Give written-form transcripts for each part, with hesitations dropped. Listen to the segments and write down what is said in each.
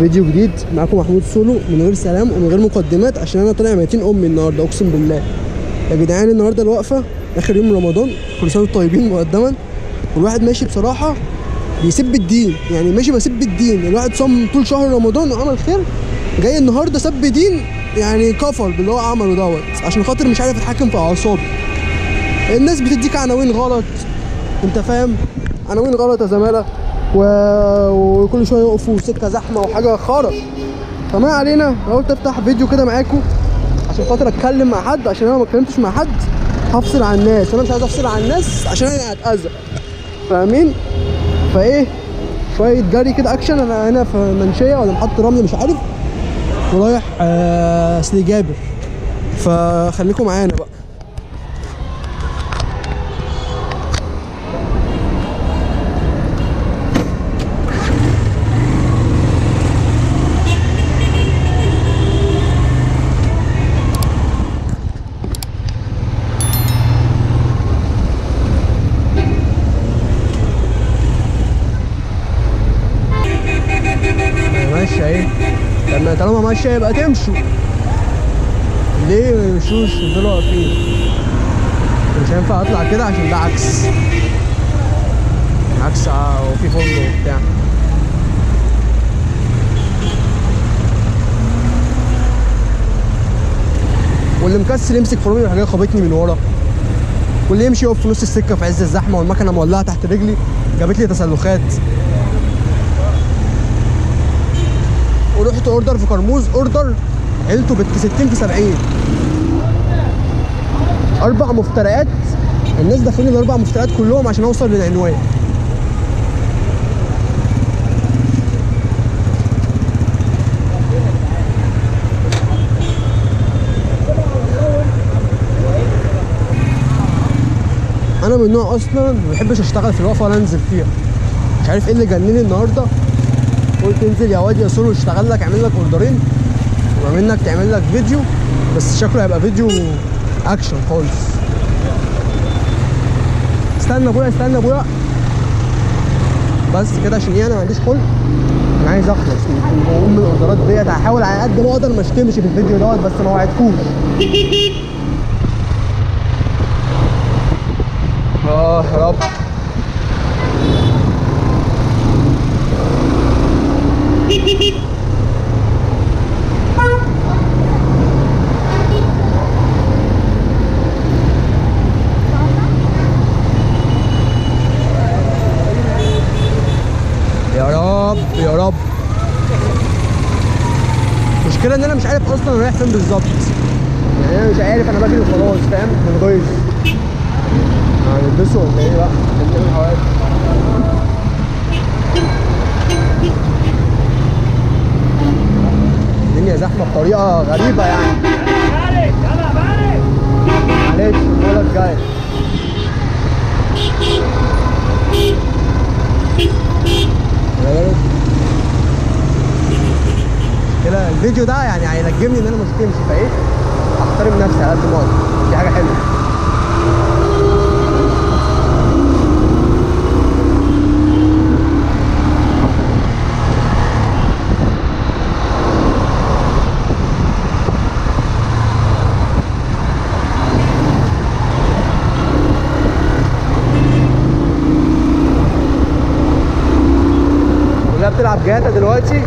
فيديو جديد معاكم محمود سولو من غير سلام ومن غير مقدمات، عشان انا طالع ميتين امي النهارده اقسم بالله. يا جدعان النهارده الوقفه اخر يوم رمضان، كل سنه وانتم طيبين مقدما. والواحد ماشي بصراحه بيسب الدين، يعني ماشي بسب الدين. الواحد صام طول شهر رمضان وعمل خير، جاي النهارده سب دين، يعني كفر باللي هو عمله دوت عشان خاطر مش عارف يتحكم في اعصابي. الناس بتديك عناوين غلط، انت فاهم، عناوين غلط يا زماله، وكل شويه يقفوا سكه زحمه وحاجه خرا. فما علينا، قلت افتح فيديو كده معاكم عشان خاطر اتكلم مع حد، عشان انا ما اتكلمتش مع حد هفصل عن الناس، وانا مش عايز افصل عن الناس عشان انا هتاذى، فاهمين؟ فايه شويه جري كده اكشن. انا هنا في منشيه ولا محطه رمل مش عارف، ورايح سلي جابر، فخليكم معانا بقى. ماشية ايه؟ طالما ماشية يبقى تمشوا. ليه ما يمشوش؟ يفضلوا واقفين. مش هينفع اطلع كده عشان ده عكس وفي فندق وبتاع. واللي مكسل يمسك فرامل يروح جاي خابطني من ورا، واللي يمشي يقف في نص السكة في عز الزحمة والمكنة مولعة تحت رجلي جابت لي تسلخات. ورحت اوردر في كرموز، اوردر عيلته بت 60 في 70، 4 مفترقات. الناس دافعين ال4 مفترقات كلهم عشان اوصل للعنوان. انا من النوع اصلا ما بحبش اشتغل في الوقفه ولا انزل فيها، مش عارف ايه اللي جنني النهارده. قلت انزل يا واد يا سولو اشتغل لك، اعمل لك اوردرين ومنك تعمل لك فيديو، بس شكله هيبقى فيديو اكشن خالص. استنى ابويا بس كده، عشان ايه؟ انا ما عنديش خلق، انا عايز اخلص من الاوردرات ديت. هحاول على قد ما اقدر ما اشتمش في الفيديو دوت، بس ما وعدكوش. يا رب. يا رب. المشكلة ان انا مش عارف اصلا رايح فين بالظبط، يعني انا مش عارف، انا بجري وخلاص، فاهم؟ من غيظ. هنلبسه ولا ايه بقى؟ نعمل حوادث. الدنيا زحمة بطريقة غريبة يعني. معلش المرة الجاية. كده الفيديو ده يعني هيلجمني ان انا ما اشتمش، فايه؟ احترم نفسي على قد ما اقدر، دي حاجه حلوه. كلها بتلعب جاتا دلوقتي.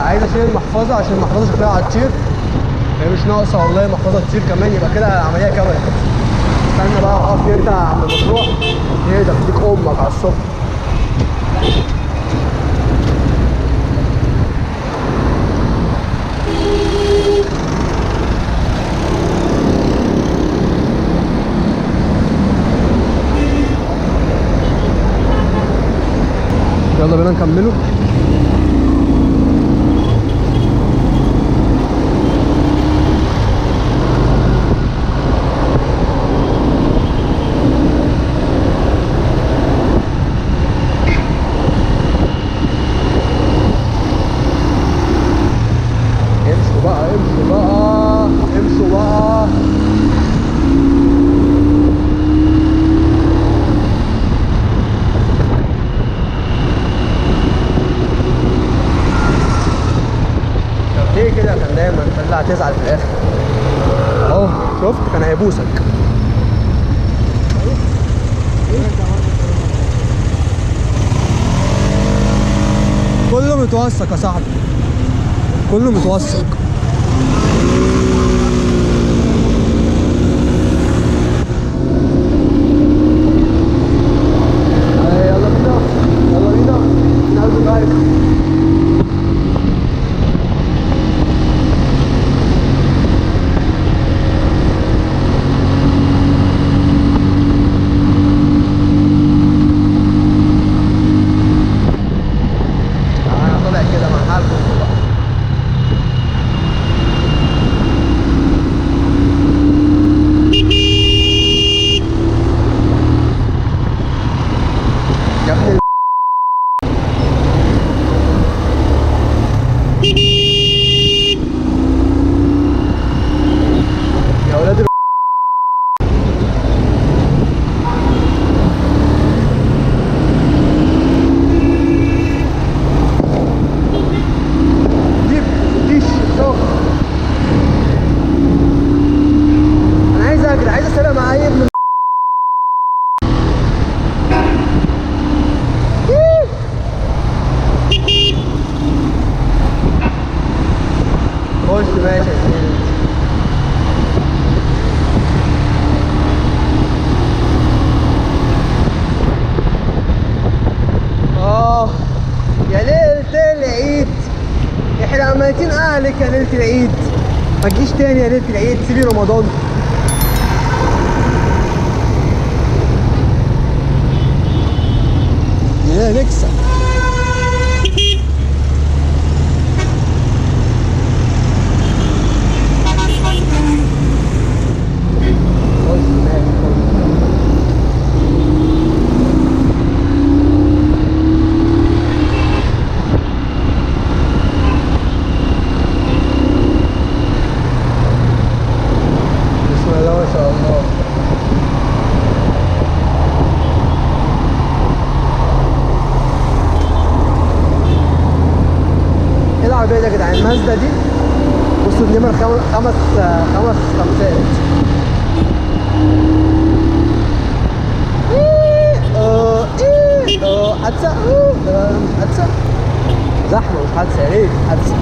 عايز اشيل المحفظه عشان المحفظه شكلها هتطير، هي مش ناقصه والله المحفظه تطير كمان، يبقى كده العمليه كامله. استنى بقى اقف يرجع عند المشروع، ايه ده بديك امك على الصبح. يلا بينا نكمله. كده كان دايما تطلع تزعل في الاخر. اهو شفت كان هيبوسك. كله متوثق يا صاحبي، كله متوثق. يلا بينا يلا بينا نعمل درايف. ماشي يا زميلي. يا ليلة العيد احنا ميتين اهلك يا ليلة العيد، ما تجيش تاني يا ليلة العيد، سيبي رمضان. يا نكسة يا جدعان المازدا دي. بصوا النمر خمس خمسات. حادثة. مش حادثة، زحمة مش حادثة، يا ريت حادثة.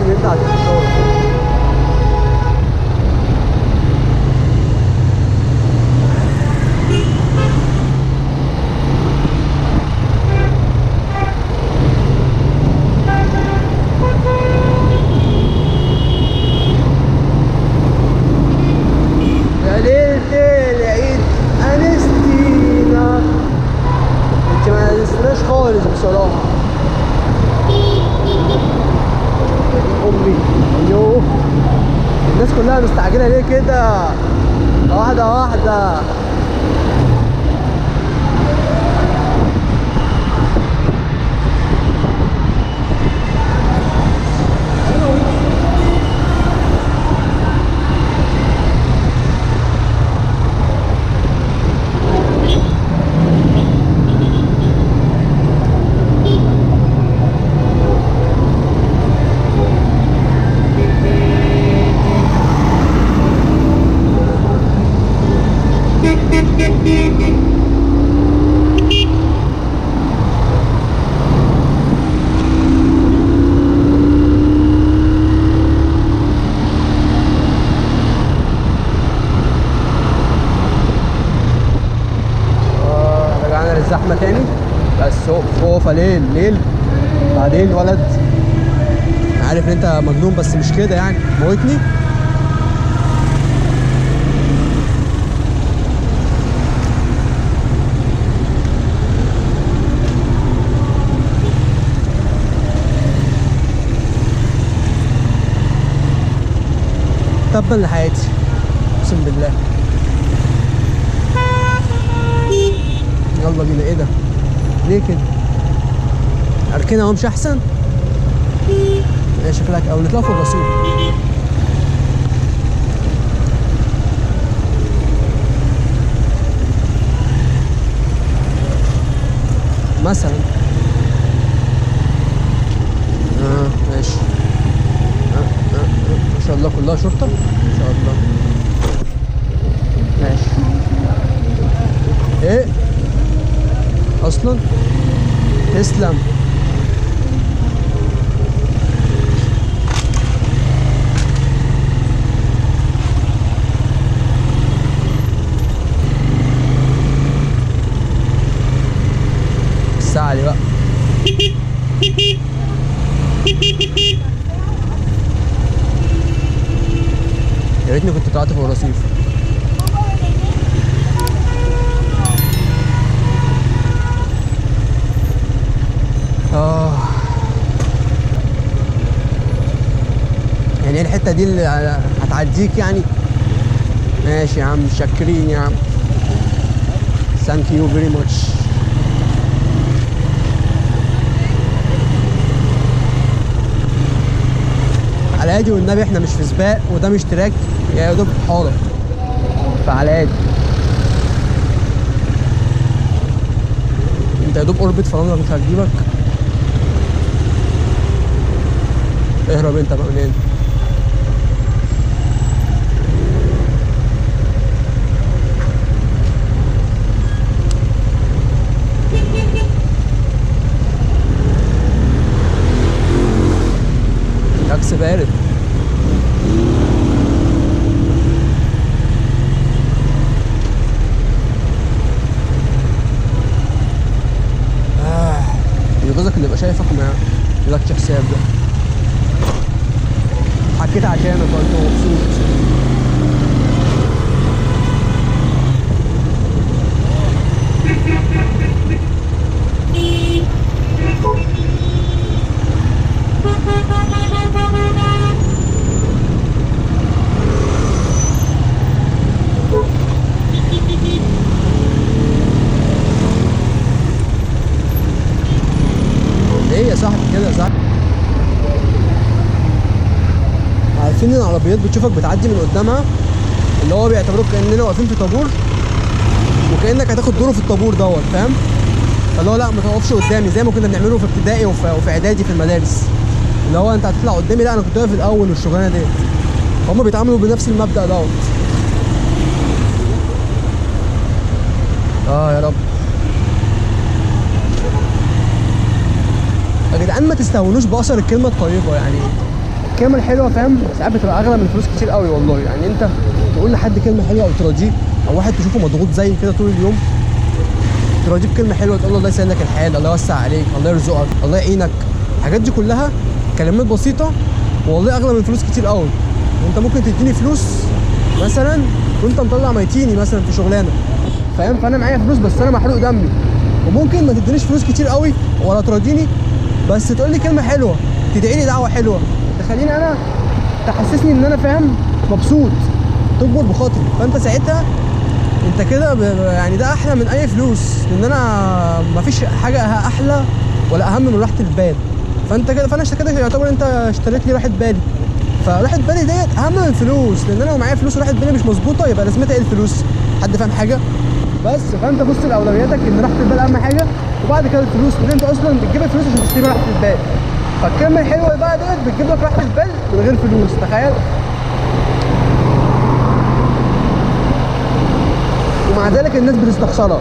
عشان يبدأ على الفطار. يا ليلة العيد أنستينا، انت ما نستناش خالص بصراحة. امي ايوه، الناس كلها مستعجله ليه كده؟ واحده واحده. زحمه تاني بس خوفه ليل. بعدين الولد عارف ان انت مجنون بس مش كده يعني، موتني. تبا لحياتي اقسم بالله. يلا بينا. ايه ده؟ ليه كده؟ اركنها اهو مش احسن؟ ايه شكلك او نطلع في الرصيف مثلا. ماشي. ما شاء الله كلها شرطة ما شاء الله. ماشي. ايه اصلا؟ تسلم. الساعة دي بقى. يا ريتني كنت طلعت فوق الرصيف. يعني ايه الحتة دي اللي هتعديك يعني؟ ماشي يا عم، شاكرين يا عم. ثانك يو فيري ماتش. على هادي والنبي، احنا مش في سباق وده مش تراك، يا دوب حارة، فعلى هادي. انت يا دوب اوربت فراملك مش هتجيبك. اهرب انت بقى من هنا. تاكسي بارد. جوزك اللي يبقى شايفك وما يقولكش حساب ده. حكيت عشانك وانت مبسوط. ايه يا صاحبي كده يا صاحبي؟ عارفين ان العربيات بتشوفك بتعدي من قدامها، اللي هو بيعتبروك كاننا واقفين في طابور وكانك هتاخد دوره في الطابور دوت، فاهم؟ فاللي هو لا ما توقفش قدامي زي ما كنا بنعمله في ابتدائي وفي اعدادي في المدارس، اللي هو انت هتطلع قدامي، لا انا كنت واقف الاول والشغلانه ديت. هما بيتعاملوا بنفس المبدأ دوت. يا رب. يا جدعان ما تستهونوش بأثر الكلمة الطيبة يعني. الكلمه الحلوه فاهم ساعات بتبقى اغلى من فلوس كتير قوي والله. يعني انت تقول لحد كلمه حلوه او تراضيه، او واحد تشوفه مضغوط زي كده طول اليوم تراضيه بكلمه حلوه، تقول له الله يسهل لك الحال، الله يوسع عليك، الله يرزقك، الله يعينك. الحاجات دي كلها كلمات بسيطه والله اغلى من فلوس كتير قوي. انت ممكن تديني فلوس مثلا وانت مطلع ميتيني مثلا في شغلانه فاهم، فانا معايا فلوس بس انا محروق دمي، وممكن ما تدينيش فلوس كتير قوي ولا تراضيني، بس تقول لي كلمه حلوه، تدعي لي دعوه حلوه تخليني انا، تحسسني ان انا فاهم مبسوط، تكبر بخاطري. فانت ساعتها انت كده يعني ده احلى من اي فلوس، لان انا مفيش حاجه احلى ولا اهم من راحه البال. فانت كده، فانا كده يعتبر انت اشتريت لي راحه بالي، فراحه بالي ديت اهم من الفلوس، لان انا لو معايا فلوس وراحه بالي مش مظبوطه يبقى لازمتها ايه الفلوس؟ حد فاهم حاجه؟ بس فانت بص لاولوياتك ان راحه البال اهم حاجه، وبعد كده الفلوس، لان انت اصلا بتجيب الفلوس عشان تشتري راحه البال. فالكلمه الحلوه بقى ديت بتجيب لك راحه البال من غير فلوس، تخيل. ومع ذلك الناس بتستخسرها.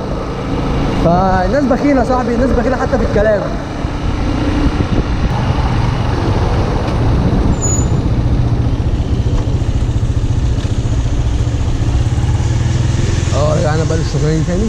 فالناس بخيله يا صاحبي، الناس بخيله حتى في الكلام. رجعنا بقى للشغلانه تاني.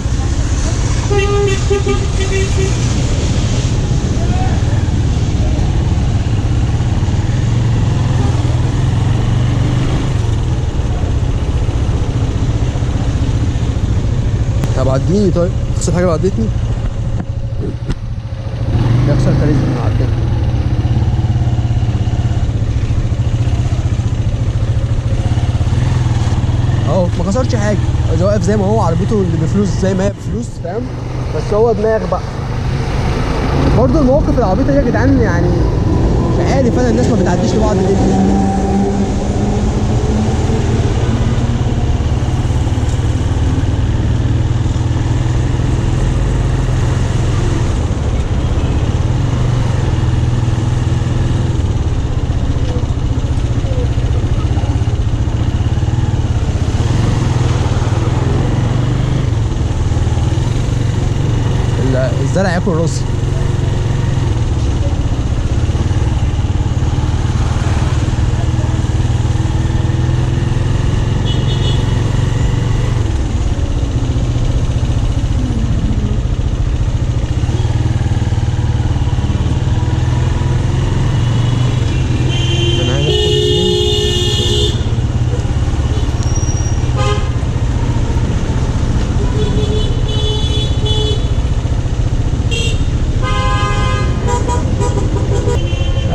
طب عديني، طيب تخسر حاجه لو عديتني؟ يخسر كاريزما لو عديتني. اهو ما خسرش حاجه، اذا واقف زي ما هو، عربيته اللي بفلوس زي ما هي بفلوس فاهم، بس هو دماغ بقى. برضه المواقف العبيطه دي يا جدعان يعني مش عارف انا الناس ما بتعديش لبعض ليه. الزرع ياكل راسي.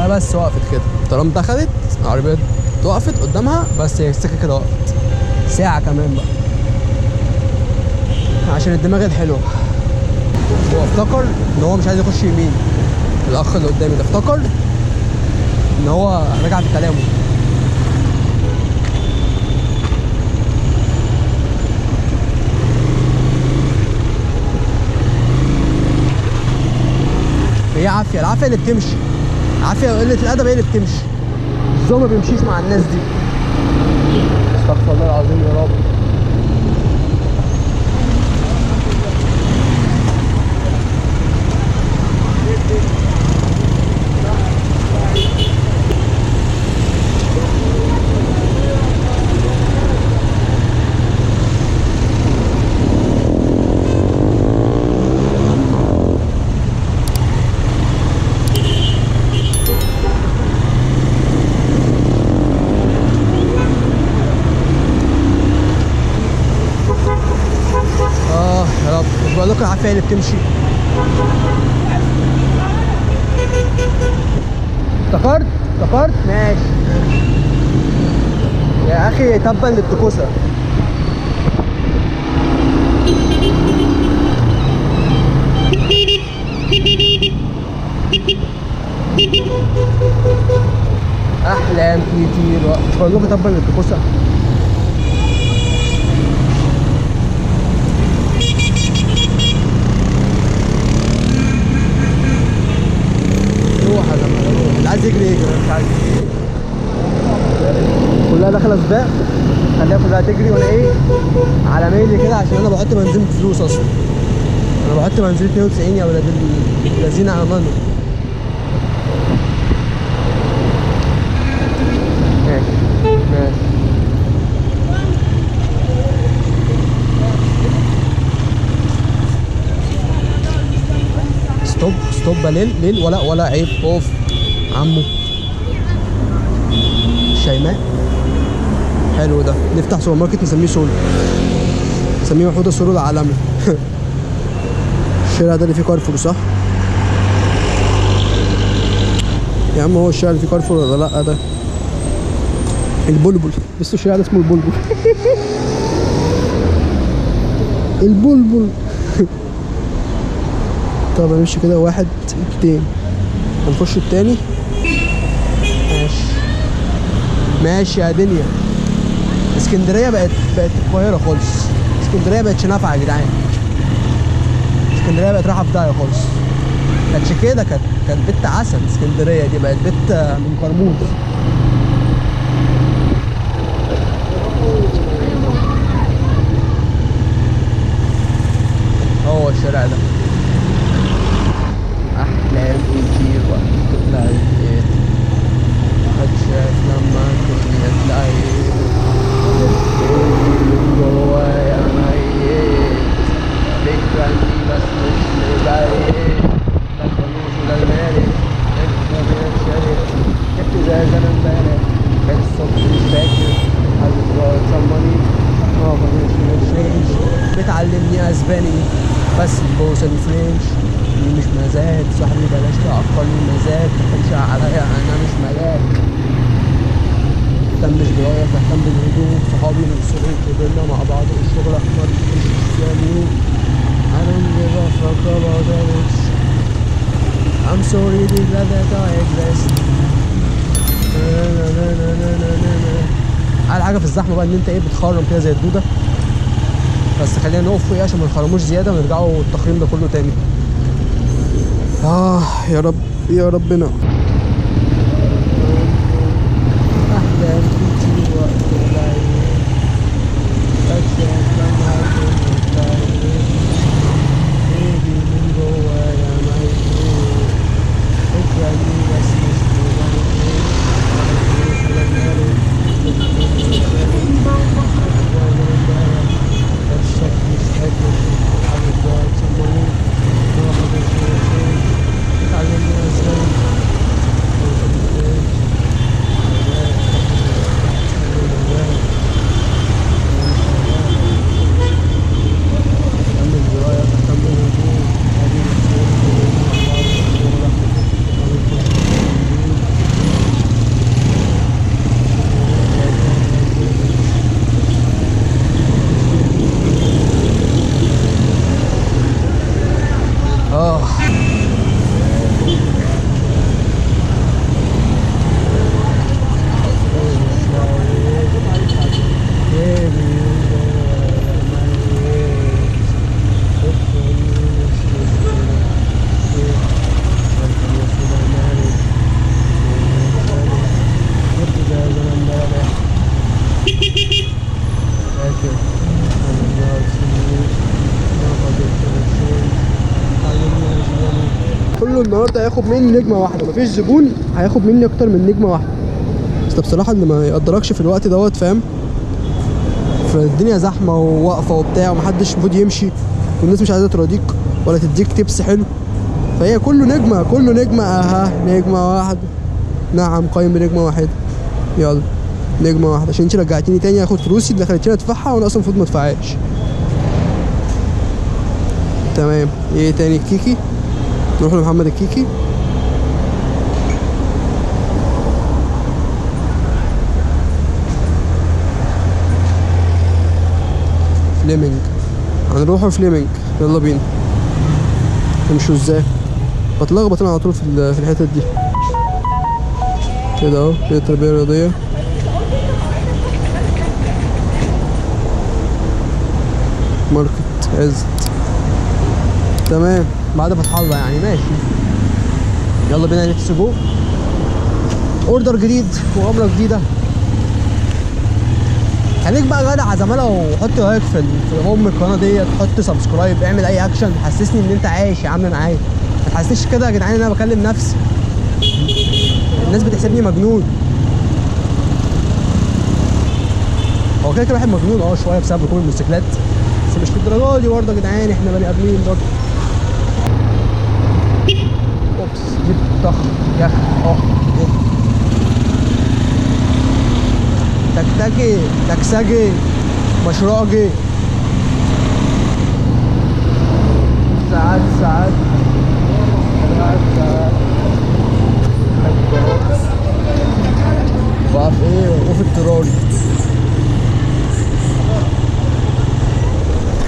بس وقفت كده، طالما دخلت العربية وقفت قدامها، بس هي السكة كده وقفت ساعة كمان بقى عشان الدماغ الحلوة. هو افتكر ان هو مش عايز يخش يمين، الاخ اللي قدامي ده افتكر ان هو رجع في كلامه. هي عافية، العافية اللي بتمشي، عافية وقلة الأدب هي اللي بتمشي، الذوق ما بيمشيش مع الناس دي. استغفر الله العظيم يا رب. بقول لكم العافيه اللي بتمشي. افتكرت ماشي يا اخي، تبا للتكوسه. احلام كتير، مش بقول لكم تبا للتكوسه. اللي عايز يجري يجري، مش عايز كلها داخله سباق، خليها كلها تجري وانا ايه على ميلي كده، عشان انا بحط بنزين بفلوس اصلا. انا بحط بنزين 92 يا ولاد الذين امنوا. ماشي. ستوب ليل ولا عيب. اوف عمو شيماء. حلو ده، نفتح سوبر ماركت نسميه سولو، نسميه محمود السولو العالمي. الشارع ده اللي فيه كارفور صح؟ يا عم هو الشارع اللي فيه كارفور ولا لا؟ ده البلبل، بس الشارع ده اسمه البلبل. البلبل. طب هنمشي كده 1 2 هنخش التاني. ماشي ماشي يا دنيا. اسكندريه بقت القاهره خالص. اسكندريه بقتش نافعه يا جدعان. اسكندريه بقت رايحه في داهيه خالص. كانتش كده، كانت بنت عسل. اسكندريه دي بقت بنت من كرموز. هو الشارع ده احلام كتير وقت العيد هتشاف لما الدنيا تلاقي جوايا ميت فكرني بس مش مبين لا الفلوس ولا المالك انت من الشارع جبت زي زمان امبارح كان الصبح مش فاكر هتتغير صمني ما فضلش من الشيش بتعلمني اسباني بس البوسه الفرنش دي مش مزاج صاحبي بلاش تعقلني مزاج متفهمش عليا انا مش ملاك متهتمش برايك اهتم بالهدوء صحابي من الصغير كبرنا مع بعض والشغل احمر مش اليوم I don't give a fuck about it I'm sorry that I exist. احلى حاجه في الزحمه بقى ان انت ايه بتخرم كده زي الدوده. بس خلينا نقف فوق عشان ما نخرموش زياده ونرجعوا التخريم ده كله تاني. يا رب يا ربنا. احلام كتير وقت العيد بتشاف لما كنت العيد بيبي من جوايا ميت فكرني بس مش مبين الفلوس ولا المالك الصبح مش فاكر هتتغير صمني ما فضلش من الشيش بتعلمني اسباني كله النهارده هياخد مني نجمه واحده، مفيش زبون هياخد مني اكتر من نجمه واحده. بس بصراحه اللي ما يقدركش في الوقت دوت فاهم، فالدنيا زحمه وواقفه وبتاع ومحدش المفروض يمشي والناس مش عايزه تراضيك ولا تديك تبس حلو، فهي كله نجمه كله نجمه. نجمه واحده. نعم قايم بنجمه واحده. يلا نجمه واحده عشان انت رجعتيني تاني هاخد فلوسي اللي خليتيني ادفعها وانا اصلا المفروض ما ادفعهاش. تمام. ايه تاني؟ الكيكي. نروح لمحمد الكيكي. فليمنج. هنروحوا فليمنج. يلا بينا. نمشوا ازاي؟ بتلخبط انا على طول في الحتت دي. كده اهو كده تربية رياضية. ماركت عزت. تمام بعد فتح الله يعني ماشي. يلا بينا نكس جو. اوردر جديد وغمرة جديدة. خليك بقى جدع يا زماله وحط لايك في ام القناه ديت، حط سبسكرايب، اعمل اي اكشن حسسني ان انت عايش يا عم معايا. ما تحسسش كده يا جدعان ان انا بكلم نفسي. الناس بتحسبني مجنون. هو كده كده واحد مجنون شويه بسبب ركوب الموتوسيكلات، بس مش للدرجه دي برضه يا جدعان، احنا بني ادمين برضه. اوبس جيب طخ يا اخي تكتكي تكسجي مشروعجي. ساعات وقف ايه وقف الترولي.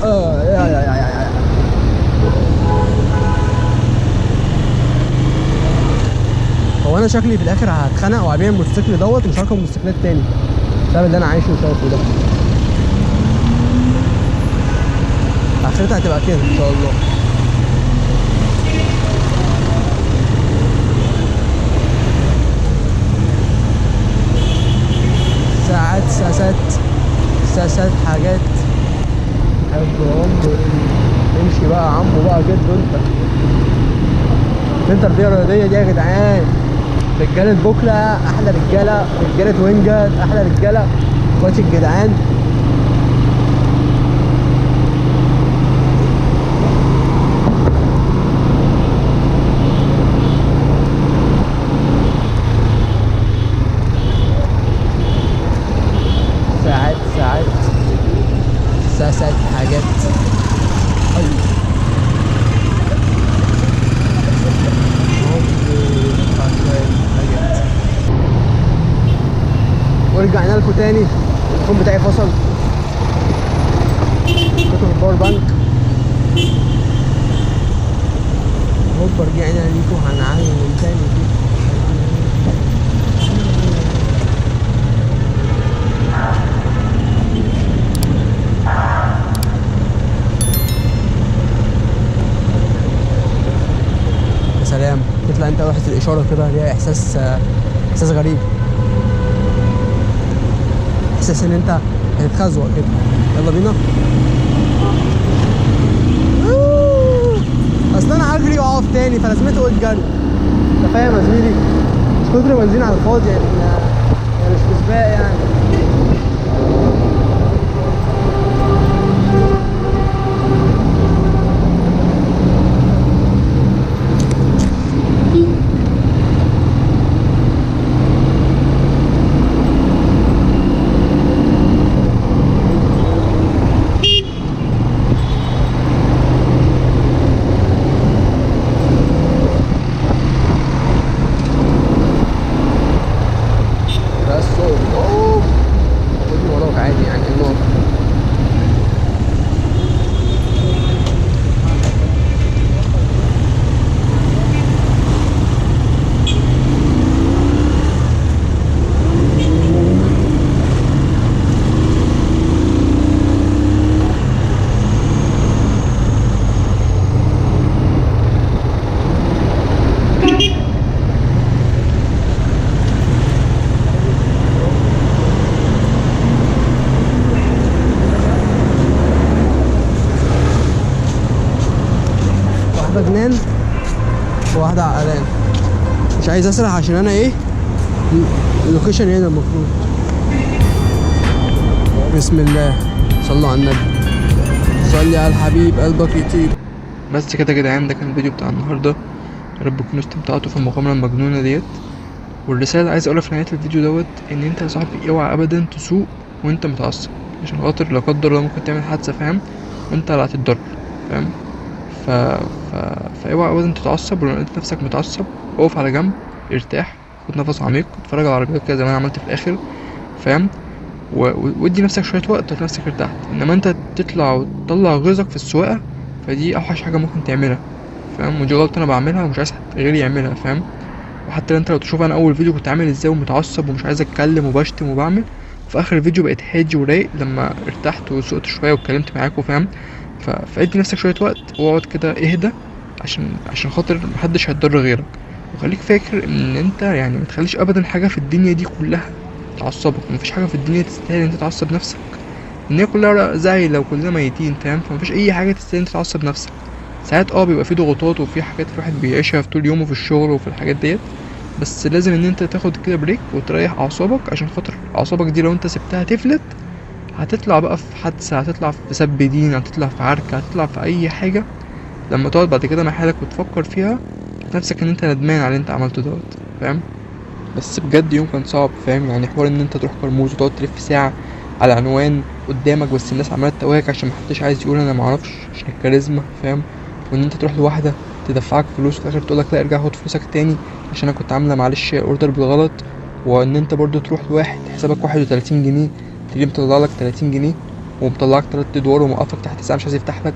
يا هو انا شكلي في الاخر هتخنق وهبيع الموتوسيكل دوت ومش هركب موتوسيكلات تاني بسبب اللي انا عايشه وشايفه ده. اخرتها هتبقى كده ان شاء الله. ساسات حاجات. حب عمر امشي بقى يا عمو بقى كده. انت التربيه الرياضيه دي يا جدعان، رجاله بوكله احلى رجاله، رجاله وينجات احلى رجاله، اخواتي الجدعان. ساسات حاجات. ورجعنا لكم تاني، التليفون بتاعي فصل، كنت الباور بانك. هوبا رجعنا ليكم، هنعلم تاني دي. سلام. تطلع انت واحد الاشاره كده ليها احساس غريب، احساس ان انت بتتخزوق كده. يلا بينا. اصل انا هجري واقف تاني فلازمته اقول جري، انت فاهم يا زميلي؟ مش كتر بنزين على الفاضي يعني مش في سباق يعني. جنان وواحدة عقلان. مش عايز اسرح عشان انا ايه اللوكيشن هنا المفروض. بسم الله، صلوا على النبي، صلي على الحبيب قلبك يطيب. بس كده يا جدعان، ده كان الفيديو بتاع النهارده. يا رب تكونوا استمتعتوا في المغامره المجنونه ديت. والرساله اللي عايز اقولها في نهايه الفيديو دوت ان انت يا صاحبي اوعى ابدا تسوق وانت متعصب، عشان خاطر لا قدر الله ممكن تعمل حادثه، فاهم؟ وانت اللي هتتضرر، فاهم؟ فاوعى ابدا تتعصب. ولو لقيت نفسك متعصب اقف على جنب، ارتاح، خد نفس عميق، اتفرج على العربيات كده زي ما انا عملت في الاخر، فاهم؟ وادي نفسك شويه وقت وتلاقي نفسك ارتحت. انما انت تطلع وتطلع غيظك في السواقه، فدي اوحش حاجه ممكن تعملها، فاهم؟ ودي غلطه انا بعملها ومش عايز غيري يعملها، فاهم؟ وحتى انت لو تشوف انا اول فيديو كنت عامل ازاي ومتعصب ومش عايز اتكلم وبشتم وبعمل، في اخر الفيديو بقيت هادي ورايق لما ارتحت وسقت شويه واتكلمت معاكم، فاهم؟ فادي نفسك شويه وقت واقعد كده اهدى، عشان خاطر محدش هيتضر غيرك. وخليك فاكر ان انت يعني متخليش ابدا حاجه في الدنيا دي كلها تعصبك، ومفيش حاجه في الدنيا تستاهل انت تعصب نفسك، ان هي كلها زعيله وكلنا ميتين، فاهم؟ فمفيش اي حاجه تستاهل انت تعصب نفسك. ساعات بيبقى في ضغوطات وفي حاجات الواحد بيعيشها في طول يومه في الشغل وفي الحاجات ديت، بس لازم ان انت تاخد كده بريك وتريح اعصابك، عشان خاطر اعصابك دي لو انت سبتها تفلت هتطلع بقى في حادثة، هتطلع في سب دين، هتطلع في عركة، هتطلع في اي حاجة. لما تقعد بعد كده مع حالك وتفكر فيها نفسك ان انت ندمان على اللي انت عملته دوت، فاهم؟ بس بجد يوم كان صعب، فاهم؟ يعني حوار ان انت تروح كرموز وتقعد تلف ساعة على عنوان قدامك، بس الناس عمالة تواجهك عشان محدش عايز يقول انا معرفش، عشان الكاريزما، فاهم؟ وان انت تروح لواحدة تدفعك فلوس وفي الاخر تقولك لا ارجع خد فلوسك تاني عشان انا كنت عاملة معلش اوردر بالغلط. وان انت برضو تروح لواحد حسابك 31 جنيه تلاقيه مطلع لك 30 جنيه ومطلعك 3 ادوار وموقفك تحت ساعة مش عايز يفتح لك.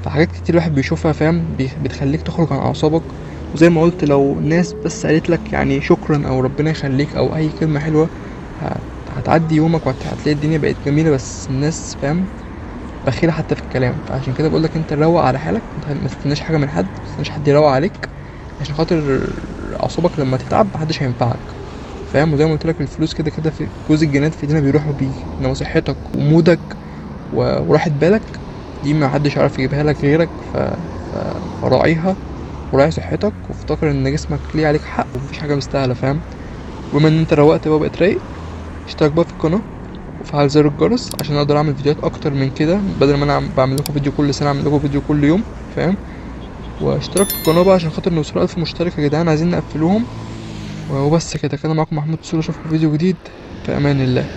فحاجات كتير الواحد بيشوفها، فاهم؟ بتخليك تخرج عن اعصابك. وزي ما قلت لو الناس بس قالت لك يعني شكرا او ربنا يخليك او اي كلمة حلوة هت- هتعدي يومك وهتلاقي الدنيا بقت جميلة. بس الناس، فاهم، بخيلة حتى في الكلام. فعشان كده بقولك انت روق على حالك، انت ما تستناش حاجة من حد، ما تستناش حد يروق عليك، عشان خاطر اعصابك لما تتعب محدش هينفعك، فاهم؟ وزي ما قلت لك الفلوس كده كده في جزء الجنات في ايدينا بيروح وبيجي، انما صحتك ومودك وراحة بالك دي ما حدش يعرف يجيبها لك غيرك. فراعيها وراعي صحتك وافتكر ان جسمك ليه عليك حق ومفيش حاجة مستاهلة، فاهم؟ بما ان انت روقت بقى وبقيت رايق، اشترك بقى في القناة وفعل زر الجرس عشان اقدر اعمل فيديوهات اكتر من كده، بدل ما انا بعمل لكم فيديو كل سنة اعمل لكم فيديو كل يوم، فاهم؟ واشترك في القناة بقى عشان خاطر نوصل 1000 مشترك يا جدعان، عايزين نقفلوهم. وبس كده، كان معاكم محمود سوري، اشوفكم في فيديو جديد في امان الله.